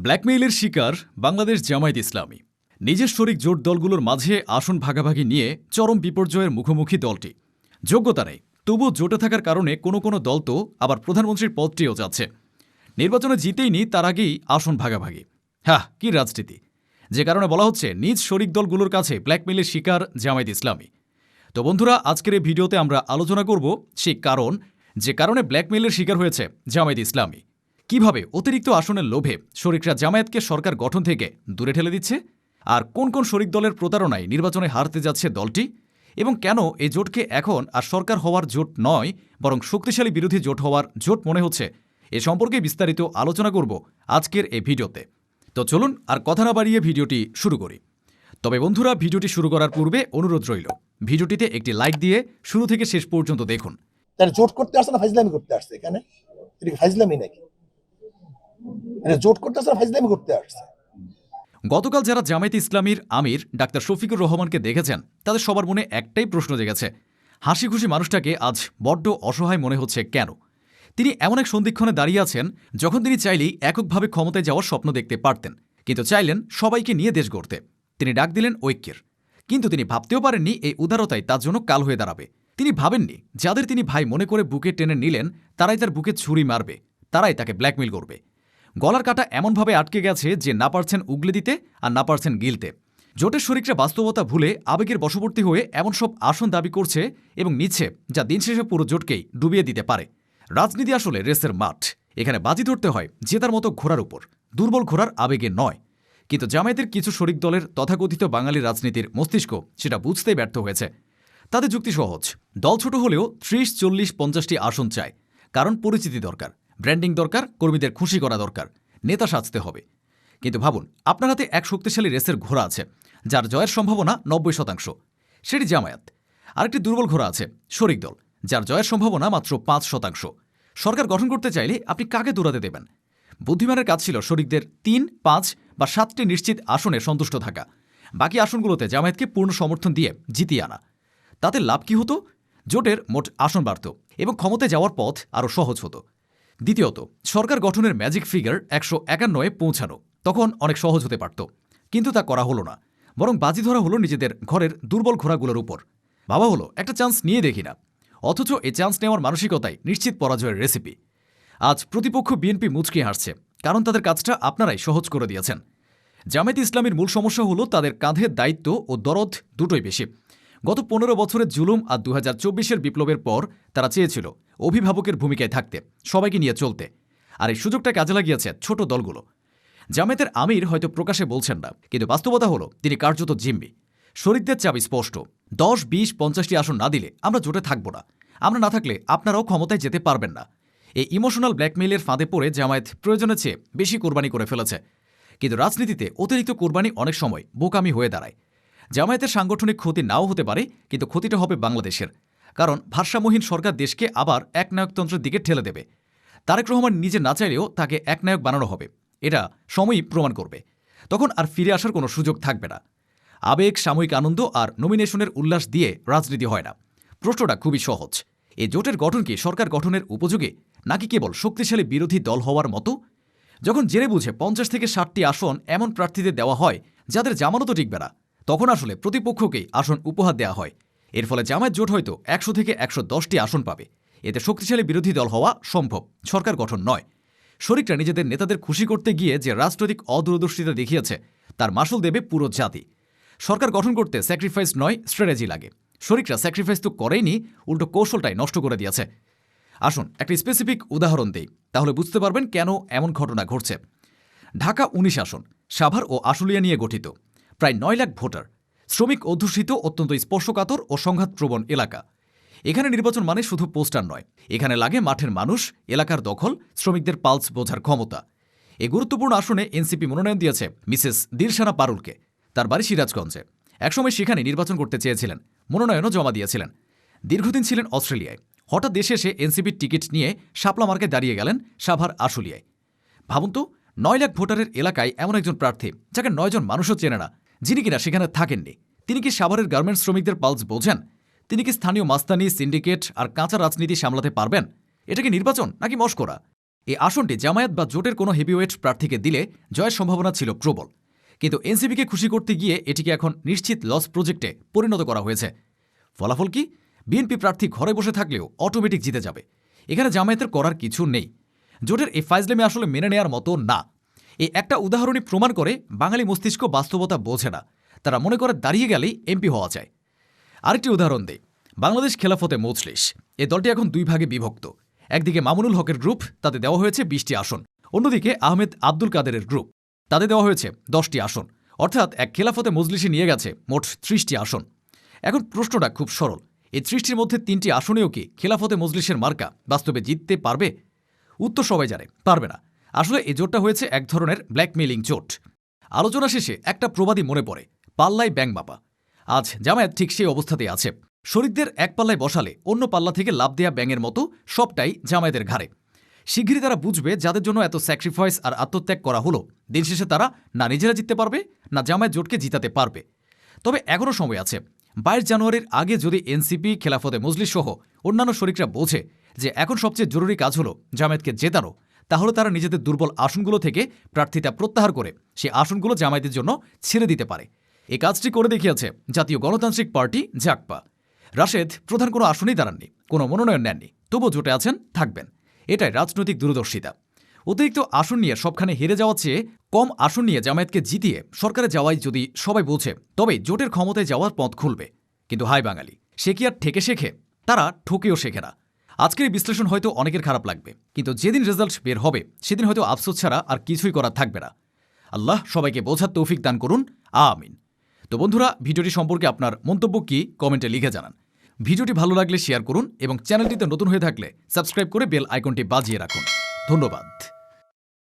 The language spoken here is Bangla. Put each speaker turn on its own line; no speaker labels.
ব্ল্যাকমেইলের শিকার বাংলাদেশ জামায়াত ইসলামী। নিজের শরিক জোট দলগুলোর মাঝে আসন ভাগাভাগি নিয়ে চরম বিপর্যয়ের মুখোমুখি দলটি। যোগ্যতা নেই, তবুও জোটে থাকার কারণে কোনো দল তো আবার প্রধানমন্ত্রীর পদটিও যাচ্ছে। নির্বাচনে জিতেইনি তার আগেই আসন ভাগাভাগি। কি রাজনীতি! যে কারণে বলা হচ্ছে নিজ শরিক দলগুলোর কাছে ব্ল্যাকমেইলের শিকার জামায়াত ইসলামী। তো বন্ধুরা, আজকের এই ভিডিওতে আমরা আলোচনা করব সেই কারণ, যে কারণে ব্ল্যাকমেইলের শিকার হয়েছে জামায়াত ইসলামী। কিভাবে অতিরিক্ত আসনের লোভে শরিকরা জামায়াতকে সরকার গঠন থেকে দূরে ঠেলে দিচ্ছে, আর কোন কোন শরিক দলের প্রতারণায় নির্বাচনে হারতে যাচ্ছে দলটি, এবং কেন এই জোটকে এখন আর সরকার হওয়ার জোট নয় বরং শক্তিশালী বিরোধী জোট হওয়ার জোট মনে হচ্ছে, এ সম্পর্কে বিস্তারিত আলোচনা করব আজকের এই ভিডিওতে। তো চলুন আর কথা না বাড়িয়ে ভিডিওটি শুরু করি। তবে বন্ধুরা, ভিডিওটি শুরু করার পূর্বে অনুরোধ রইল, ভিডিওটিতে একটি লাইক দিয়ে শুরু থেকে শেষ পর্যন্ত দেখুন।
তাহলে জোট করতে আসছে না ফাইজলামি করতে আসছে? এখানে এটা কি ফাইজলামি নাকি? এটা জোট করতে আসছে না ফাইজলামি করতে আসছে?
গতকাল যারা জামায়াত ইসলামীর আমির ডাক্তার শফিকুর রহমানকে দেখেছেন, তাদের সবার মনে একটাই প্রশ্ন জেগেছে, হাসি খুশি মানুষটাকে আজ বড্ড অসহায় মনে হচ্ছে কেন? তিনি এমন এক সন্ধিক্ষণে দাঁড়িয়ে আছেন যখন তিনি চাইলেই এককভাবে ক্ষমতায় যাওয়ার স্বপ্ন দেখতে পারতেন, কিন্তু চাইলেন সবাইকে নিয়ে দেশ গড়তে। তিনি ডাক দিলেন ঐক্যের, কিন্তু তিনি ভাবতেও পারেননি এই উদারতাই তার জন্য কাল হয়ে দাঁড়াবে। তিনি ভাবেননি যাদের তিনি ভাই মনে করে বুকে টেনে নিলেন তারাই তার বুকে ছুরি মারবে, তারাই তাকে ব্ল্যাকমেইল করবে। গলার কাটা এমনভাবে আটকে গেছে যে না পারছেন উগলে দিতে আর না পারছেন গিলতে। জোটের শরিকরা বাস্তবতা ভুলে আবেগের বশবর্তী হয়ে এমন সব আসন দাবি করছে এবং নিচ্ছে যা দিন শেষে পুরো জোটকেই ডুবিয়ে দিতে পারে। রাজনীতি আসলে রেসের মাঠ, এখানে বাজি ধরতে হয় জেতার মতো ঘোড়ার উপর, দুর্বল ঘোড়ার আবেগে নয়। কিন্তু জামায়াতের কিছু শরিক দলের তথাকথিত বাঙালি রাজনীতির মস্তিষ্ক সেটা বুঝতেই ব্যর্থ হয়েছে। তাদের যুক্তি সহজ, দল ছোট হলেও 30, 40, 50টি আসন চায়, কারণ পরিচিতি দরকার, ব্র্যান্ডিং দরকার, কর্মীদের খুশি করা দরকার, নেতা সাজতে হবে। কিন্তু ভাবুন, আপনার হাতে এক শক্তিশালী রেসের ঘোড়া আছে যার জয়ের সম্ভাবনা 90%, সেটি জামায়াত। আরেকটি দুর্বল ঘোড়া আছে শরিক দল, যার জয়ের সম্ভাবনা মাত্র 5%। সরকার গঠন করতে চাইলে আপনি কাকে দৌড়াতে দেবেন? বুদ্ধিমানের কাজ ছিল শরিকদের 3, 5 বা 7টি নিশ্চিত আসনে সন্তুষ্ট থাকা, বাকি আসনগুলোতে জামায়াতকে পূর্ণ সমর্থন দিয়ে জিতিয়ে আনা। তাতে লাভ কি হতো? জোটের মোট আসন বাড়ত এবং ক্ষমতায় যাওয়ার পথ আরও সহজ হতো। দ্বিতীয়ত, সরকার গঠনের ম্যাজিক ফিগার 151-এ পৌঁছানো তখন অনেক সহজ হতে পারত, কিন্তু তা করা হলো না। বরং বাজি ধরা হলো নিজেদের ঘরের দুর্বল ঘোড়াগুলোর উপর। ভাবা হলো একটা চান্স নিয়ে দেখি না, অথচ এই চান্স নেওয়ার মানসিকতাই নিশ্চিত পরাজয়ের রেসিপি। আজ প্রতিপক্ষ বিএনপি মুচকি হাসছে, কারণ তাদের কাজটা আপনারাই সহজ করে দিয়েছেন। জামায়াত ইসলামীর মূল সমস্যা হলো তাদের কাঁধে দায়িত্ব ও দরদ দুটোই বেশি। গত 15 বছরের জুলুম আর 2024-এর বিপ্লবের পর তারা চেয়েছিল অভিভাবকের ভূমিকায় থাকতে, সবাইকে নিয়ে চলতে, আর এই সুযোগটা কাজে লাগিয়েছে ছোট দলগুলো। জামায়াতের আমির হয়তো প্রকাশে বলছেন না, কিন্তু বাস্তবতা হলো তিনি কার্যত জিম্মি। শরিকদের চাবি স্পষ্ট, 10, 20, 50টি আসন না দিলে আমরা জোটে থাকব না, আমরা না থাকলে আপনারাও ক্ষমতায় যেতে পারবেন না। এই ইমোশনাল ব্ল্যাকমেইলের ফাঁদে পড়ে জামায়াত প্রয়োজনের চেয়ে বেশি কোরবানি করে ফেলেছে। কিন্তু রাজনীতিতে অতিরিক্ত কোরবানি অনেক সময় বোকামি হয়ে দাঁড়ায়। জামায়াতের সাংগঠনিক ক্ষতি নাও হতে পারে, কিন্তু ক্ষতিটা হবে বাংলাদেশের, কারণ ভারসাম্যহীন সরকার দেশকে আবার একনায়কতন্ত্রের দিকে ঠেলে দেবে। তারেক রহমান নিজে না চাইলেও তাকে একনায়ক বানানো হবে, এটা সময়ই প্রমাণ করবে। তখন আর ফিরে আসার কোনো সুযোগ থাকবে না। আবেগ, সাময়িক আনন্দ আর নমিনেশনের উল্লাস দিয়ে রাজনীতি হয় না। প্রশ্নটা খুবই সহজ, এই জোটের গঠন কি সরকার গঠনের উপযোগী, নাকি কেবল শক্তিশালী বিরোধী দল হওয়ার মতো? যখন জেনে বুঝে 50 থেকে 60টি আসন এমন প্রার্থীদের দেওয়া হয় যাদের জামানতও টিকবে না, তখন আসলে প্রতিপক্ষকেই আসন উপহার দেওয়া হয়। এর ফলে জামায়াত জোট হয়তো 100 থেকে 110টি আসন পাবে। এতে শক্তিশালী বিরোধী দল হওয়া সম্ভব, সরকার গঠন নয়। শরিকরা নিজেদের নেতাদের খুশি করতে গিয়ে যে রাজনৈতিক অদূরদর্শিতা দেখিয়েছে তার মাসুল দেবে পুরো জাতি। সরকার গঠন করতে স্যাক্রিফাইস নয়, স্ট্র্যাটেজি লাগে। শরিকরা স্যাক্রিফাইস তো করেইনি, উল্টো কৌশলটাই নষ্ট করে দিয়েছে। আসুন একটা স্পেসিফিক উদাহরণ দেই, তাহলে বুঝতে পারবেন কেন এমন ঘটনা ঘটছে। ঢাকা 19 আসন, সাভার ও আশুলিয়া নিয়ে গঠিত, প্রায় 9 লাখ ভোটার, শ্রমিক অধ্যুষিত, অত্যন্ত স্পর্শকাতর ও সংঘাতপ্রবণ এলাকা। এখানে নির্বাচন মানে শুধু পোস্টার নয়, এখানে লাগে মাঠের মানুষ, এলাকার দখল, শ্রমিকদের পালস বোঝার ক্ষমতা। এই গুরুত্বপূর্ণ আসনে এনসিপি মনোনয়ন দিয়েছে মিসেস দিলশানা পারুলকে। তার বাড়ি সিরাজগঞ্জে। একসময় সেখানে নির্বাচন করতে চেয়েছিলেন, মনোনয়নও জমা দিয়েছিলেন। দীর্ঘদিন ছিলেন অস্ট্রেলিয়ায়। হঠাৎ দেশে এসে এনসিপির টিকিট নিয়ে শাপলা মার্কে দাঁড়িয়ে গেলেন সাভার আশুলিয়ায়। ভাবুন তো, 9 লাখ ভোটারের এলাকায় এমন একজন প্রার্থী যাকে 9 জন মানুষও চেনে না, যিনি কিনা সেখানে থাকেননি। তিনি কি সাভারের গার্মেন্টস শ্রমিকদের পালস বোঝেন? তিনি কি স্থানীয় মাস্তানি, সিন্ডিকেট আর কাঁচা রাজনীতি সামলাতে পারবেন? এটা কি নির্বাচন নাকি মশকরা? এই আসনটি জামায়াত বা জোটের কোনো হেভিওয়েট প্রার্থীকে দিলে জয়ের সম্ভাবনা ছিল প্রবল, কিন্তু এনসিপিকে খুশি করতে গিয়ে এটিকে এখন নিশ্চিত লস প্রজেক্টে পরিণত করা হয়েছে। ফলাফল কি? বিএনপি প্রার্থী ঘরে বসে থাকলেও অটোমেটিক জিতে যাবে। এখানে জামায়াতের করার কিছু নেই। জোটের এই ফাইজলামি আসলে মেনে নেওয়ার মতো না। এই একটা উদাহরণই প্রমাণ করে বাঙালি মস্তিষ্ক বাস্তবতা বোঝে না। তারা মনে করে দাঁড়িয়ে গেলেই এমপি হওয়া যায়। আরেকটি উদাহরণ দেই, বাংলাদেশ খেলাফতে মজলিস। এই দলটি এখন দুই ভাগে বিভক্ত। একদিকে মামুনুল হকের গ্রুপ, তাতে দেওয়া হয়েছে 20টি আসন। অন্যদিকে আহমেদ আব্দুল কাদেরের গ্রুপ, তাতে দেওয়া হয়েছে 10টি আসন। অর্থাৎ এক খেলাফতে মজলিসে নিয়ে গেছে মোট 30টি আসন। এখন প্রশ্নটা খুব সরল, এই 30টির মধ্যে 3টি আসনেও কি খেলাফতে মজলিসের মার্কা বাস্তবে জিততে পারবে? উত্তর সবাই জানে, পারবে না। আসলে এই জোটটা হয়েছে এক ধরনের ব্ল্যাকমেইলিং জোট। আলোচনা শেষে একটা প্রবাদই মনে পড়ে, পাল্লায় ব্যাং মাপা। আজ জামায়াত ঠিক সেই অবস্থাতেই আছে। শরিকদের এক পাল্লায় বসালে অন্য পাল্লা থেকে লাভ দেয়া ব্যাঙের মতো সবটাই জামায়াতের ঘাড়ে। শিগগিরই তারা বুঝবে যাদের জন্য এত স্যাক্রিফাইস আর আত্মত্যাগ করা হলো, দিন শেষে তারা না নিজেরা জিততে পারবে, না জামায়াত জোটকে জিতাতে পারবে। তবে এখনও সময় আছে। 22 জানুয়ারির আগে যদি এনসিপি, খেলাফতে মজলিস সহ অন্যান্য শরিকরা বোঝে যে এখন সবচেয়ে জরুরি কাজ হলো জামায়াতকে জেতানো, তাহলে তারা নিজেদের দুর্বল আসনগুলো থেকে প্রার্থিতা প্রত্যাহার করে সেই আসনগুলো জামায়াতের জন্য ছেড়ে দিতে পারে। এই কাজটি করে দেখিয়েছে জাতীয় গণতান্ত্রিক পার্টি জাকপা। রাশেদ প্রধান কোনো আসনেই দাঁড়াননি, কোনো মনোনয়ন নেননি, তবুও জোটে আছেন, থাকবেন। এটাই রাজনৈতিক দূরদর্শিতা। অতিরিক্ত আসন নিয়ে সবখানে হেরে যাওয়ার চেয়ে কম আসন নিয়ে জামায়াতকে জিতিয়ে সরকারে যাওয়াই যদি সবাই বোঝে, তবে জোটের ক্ষমতায় যাওয়ার পথ খুলবে। কিন্তু হায় বাঙালি, সে কি আর ঠেকে শেখে? তারা ঠকেও শেখে না। আজকের এই বিশ্লেষণ হয়তো অনেকের খারাপ লাগবে, কিন্তু যেদিন রেজাল্ট বের হবে সেদিন হয়তো আফসোস ছাড়া আর কিছুই করার থাকবে না। আল্লাহ সবাইকে বোঝার তৌফিক দান করুন, আমিন। তো বন্ধুরা, ভিডিওটি সম্পর্কে আপনার মন্তব্য কি কমেন্টে লিখে জানান। ভিডিওটি ভালো লাগলে শেয়ার করুন এবং চ্যানেলটিতে নতুন হয়ে থাকলে সাবস্ক্রাইব করে বেল আইকনটি বাজিয়ে রাখুন। ধন্যবাদ।